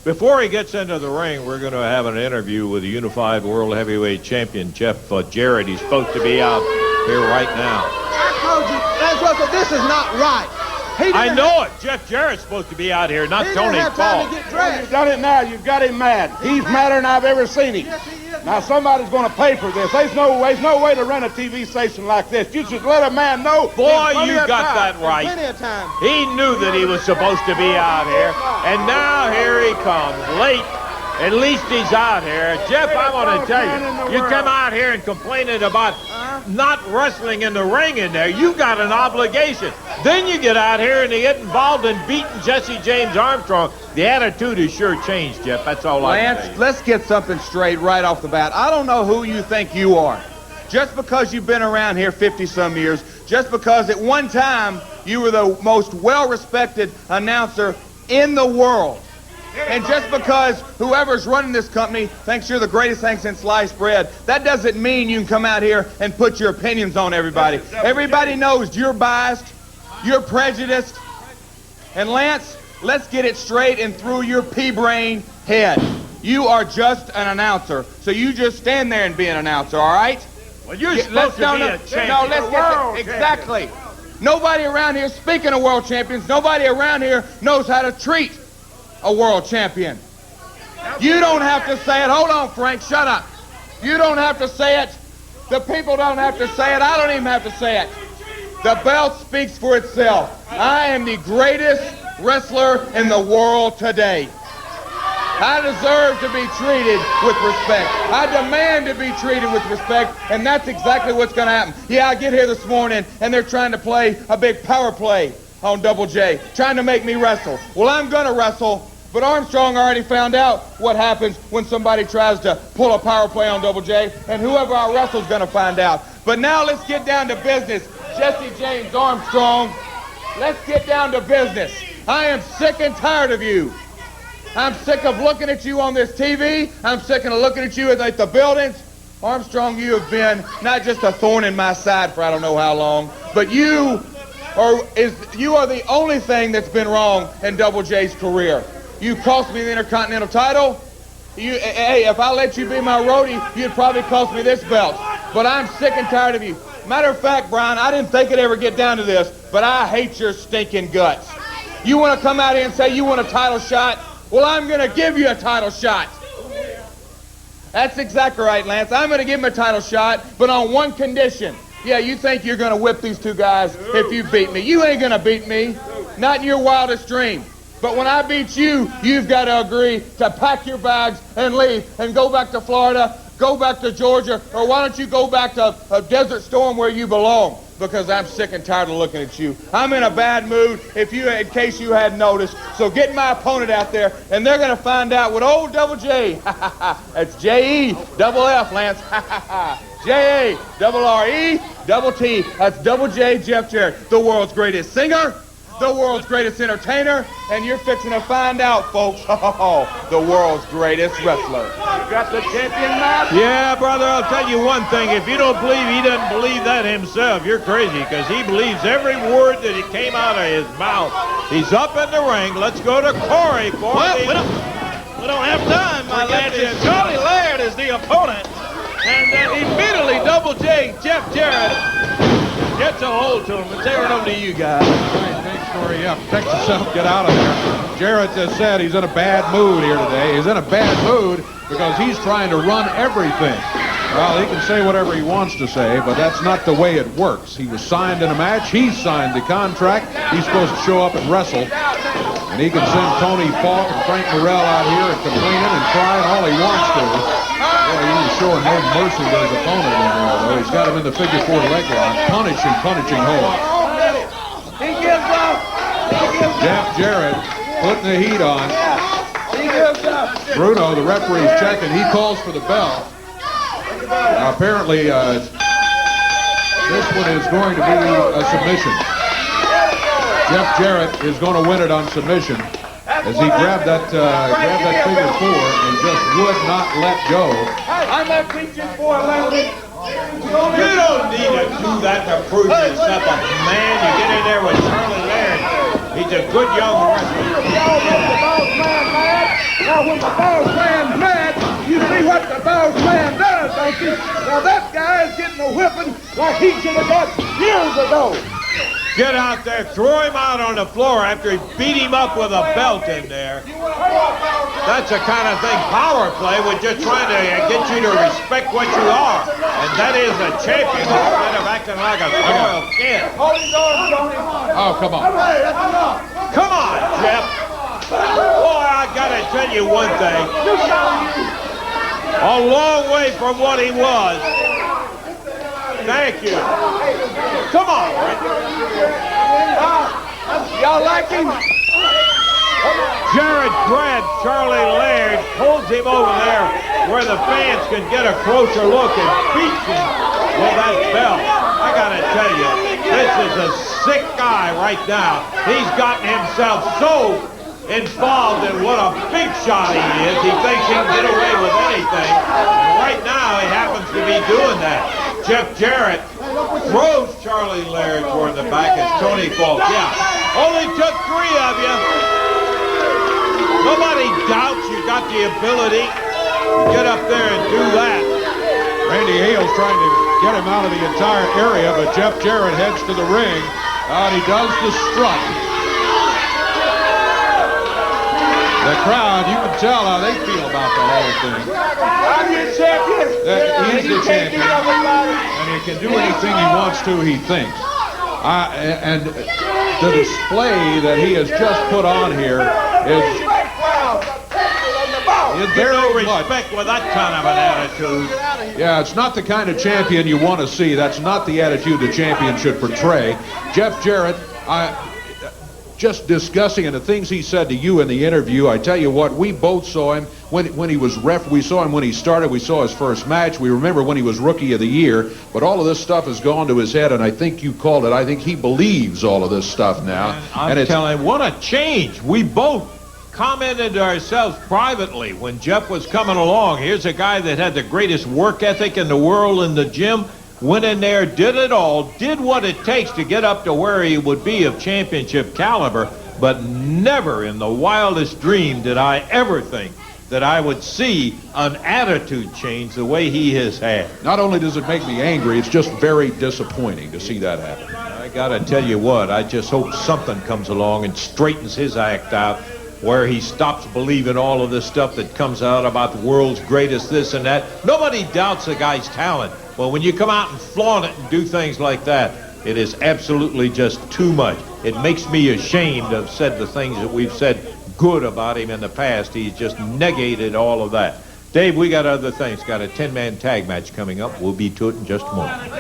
Before he gets into the ring, we're going to have an interview with the Unified World Heavyweight Champion, Jeff Jarrett. He's supposed to be out here right now. I told you, Lance Russell, this is not right. I know it. Jeff Jarrett's supposed to be out here, not Tony Falk. You've done it now. You've got him mad. He's madder than I've ever seen him. Yes, he is. Now, somebody's going to pay for this. There's no way to run a TV station like this. You should let a man know. Boy, you got that right. Plenty of time. He knew that he was supposed to be out here, and now here he comes, late. At least he's out here. Jeff, I want to tell you, you come out here and complaining about not wrestling in the ring in there. You got an obligation. Then you get out here and you get involved in beating Jesse James Armstrong. The attitude has sure changed, Jeff. That's all I can say. Lance, let's get something straight right off the bat. I don't know who you think you are. Just because you've been around here 50-some years, just because at one time you were the most well-respected announcer in the world, and just because whoever's running this company thinks you're the greatest thing since sliced bread, that doesn't mean you can come out here and put your opinions on everybody. Everybody knows you're biased, you're prejudiced. And Lance, let's get it straight and through your pea-brain head. You are just an announcer, so you just stand there and be an announcer, all right? Well, you're supposed to be a champion. No, let's get it. Exactly. Nobody around here, speaking of world champions, nobody around here knows how to treat a world champion. You don't have to say it. Hold on, Frank, shut up. You don't have to say it. The people don't have to say it. I don't even have to say it. The belt speaks for itself. I am the greatest wrestler in the world today. I deserve to be treated with respect. I demand to be treated with respect, and that's exactly what's going to happen. Yeah, I get here this morning, and they're trying to play a big power play on Double J, trying to make me wrestle. Well, I'm going to wrestle, but Armstrong already found out what happens when somebody tries to pull a power play on Double J, and whoever I wrestle is going to find out. But now let's get down to business. Jesse James Armstrong, let's get down to business. I am sick and tired of you. I'm sick of looking at you on this TV. I'm sick of looking at you at the buildings. Armstrong, you have been not just a thorn in my side for I don't know how long, but you are the only thing that's been wrong in Double J's career. You cost me the Intercontinental title. Hey, if I let you be my roadie, you'd probably cost me this belt. But I'm sick and tired of you. Matter of fact, Brian, I didn't think it'd ever get down to this, but I hate your stinking guts. You want to come out here and say you want a title shot? Well, I'm going to give you a title shot. That's exactly right, Lance. I'm going to give him a title shot, but on one condition. Yeah, you think you're going to whip these two guys if you beat me. You ain't going to beat me. Not in your wildest dream. But when I beat you, you've got to agree to pack your bags and leave and go back to Florida, go back to Georgia, or why don't you go back to a Desert Storm where you belong? Because I'm sick and tired of looking at you. I'm in a bad mood, in case you hadn't noticed. So get my opponent out there, and they're going to find out what old Double J, that's J-E-double-F, Lance, J-A-double-R-E-double-T, that's Double J Jeff Jarrett, the world's greatest singer, the world's greatest entertainer, and you're fixing to find out, folks, the world's greatest wrestler. You got the champion match? Yeah, brother, I'll tell you one thing. If you don't believe he doesn't believe that himself, you're crazy, because he believes every word that came out of his mouth. He's up in the ring. Let's go to Corey for we don't have time, my lad. Charlie Laird is the opponent. And immediately Double J, Jeff Jarrett, gets a hold to him and tear it over to you guys. All right, thanks, Corey. Yeah, protect yourself, get out of there. Jarrett has said he's in a bad mood here today. He's in a bad mood because he's trying to run everything. Well, he can say whatever he wants to say, but that's not the way it works. He was signed in a match. He signed the contract. He's supposed to show up and wrestle. And he can send Tony Falk and Frank Morrell out here and complaining and crying all he wants to. Boy, he was showing no mercy to his opponent in there, though. He's got him in the figure four leg lock, punishing home. He gives up. Jeff Jarrett putting the heat on. He gives up. Bruno, the referee's checking. He calls for the bell. Now, apparently, this one is going to be a submission. Jeff Jarrett is going to win it on submission as he grabbed that figure four and just would not let go. I'm not teaching for a You don't need to do that to prove yourself a man. You get in there with Charlie Laird. He's a good young wrestler. Now, when the boss man's mad, you see what the boss man does, don't you? Now, that guy is getting a whipping like he should have got years ago. Get out there, throw him out on the floor after he beat him up with a belt in there. That's the kind of thing power play. We're just trying to get you to respect what you are. And that is a champion instead of acting like a spoiled kid. Oh, come on. Come on, Jeff. Boy, I gotta tell you one thing. A long way from what he was. Thank you. Come on, Rick. Y'all like him? Jarrett grabs Charlie Laird, pulls him over there where the fans can get a closer look and beats him with that belt. I gotta tell you, this is a sick guy right now. He's gotten himself so involved in what a big shot he is. He thinks he can get away with anything. And right now, he happens to be doing that. Jeff Jarrett throws Charlie Laird toward the back as Tony Falk. Yeah, only took 3 of you. Nobody doubts you got the ability to get up there and do that. Randy Hale's trying to get him out of the entire area, but Jeff Jarrett heads to the ring, and he does the strut. The crowd, you can tell how they feel about the whole thing. I'm your champion. He's the champion, and he can do anything he wants to, he thinks. And the display that he has just put on here is There's no respect with that kind of an attitude. Yeah, it's not the kind of champion you want to see. That's not the attitude the champion should portray. Jeff Jarrett, just discussing and the things he said to you in the interview, I tell you what, we both saw him when he was ref. We saw him when he started. We saw his first match. We remember when he was Rookie of the Year. But all of this stuff has gone to his head, and I think you called it. I think he believes all of this stuff now. I'm telling you, what a change. We both commented to ourselves privately when Jeff was coming along. Here's a guy that had the greatest work ethic in the world in the gym. Went in there, did it all, did what it takes to get up to where he would be of championship caliber, but never in the wildest dream did I ever think that I would see an attitude change the way he has had. Not only does it make me angry, it's just very disappointing to see that happen. I gotta tell you what, I just hope something comes along and straightens his act out, where he stops believing all of this stuff that comes out about the world's greatest this and that. Nobody doubts the guy's talent. Well, when you come out and flaunt it and do things like that, it is absolutely just too much. It makes me ashamed to have said the things that we've said good about him in the past. He's just negated all of that. Dave, we got other things. Got a 10-man tag match coming up. We'll be to it in just a moment.